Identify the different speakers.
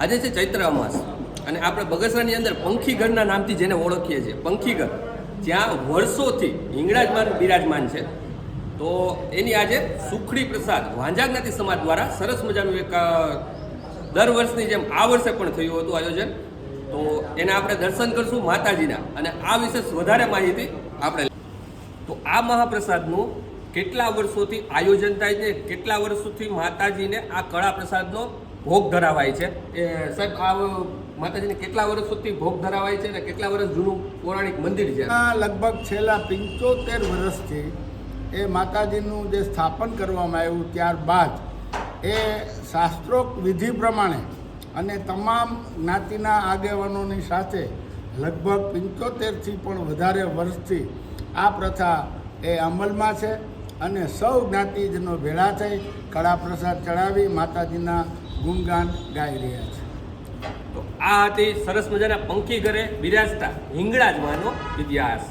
Speaker 1: આજે છે ચૈત્ર અમાસ અને આપણે બગસરાની અંદર પંખીગઢના નામથી જેને ઓળખીએ છીએ, પંખીગઢ જ્યાં વર્ષોથી હિંગળાજમાન બિરાજમાન છે. તો એની આજે સુખડી પ્રસાદ વાંઝા જ્ઞાતિ સમાજ દ્વારા સરસ મજાનું એક દર વર્ષની જેમ આ વર્ષે પણ થયું હતું આયોજન. તો એને આપણે દર્શન કરશું માતાજીના અને આ વિશે વધારે માહિતી આપણે. તો આ મહાપ્રસાદનું કેટલા વર્ષોથી આયોજન થાય છે, કેટલા વર્ષોથી માતાજીને આ કળા પ્રસાદનો ભોગ ધરાવાય છે, એ સાહેબ આ માતાજીને કેટલા વર્ષોથી ભોગ ધરાવાય છે અને કેટલા વર્ષ જૂનું પૌરાણિક મંદિર છે?
Speaker 2: લગભગ છેલ્લા 75 વર્ષથી એ માતાજીનું જે સ્થાપન કરવામાં આવ્યું ત્યારબાદ એ શાસ્ત્રોક્ત વિધિ પ્રમાણે અને તમામ જ્ઞાતિના આગેવાનોની સાથે લગભગ 75થી પણ વધારે વર્ષથી આ પ્રથા એ અમલમાં છે અને સૌ જ્ઞાતિજનો ભેળા થઈ કળા પ્રસાદ ચડાવી માતાજીના ગુણગાન ગાઈ રહ્યા છે.
Speaker 1: તો આ હતી સરસ મજાના પંખીઘરે બિરાજતા હિંગળાજમાનો ઇતિહાસ.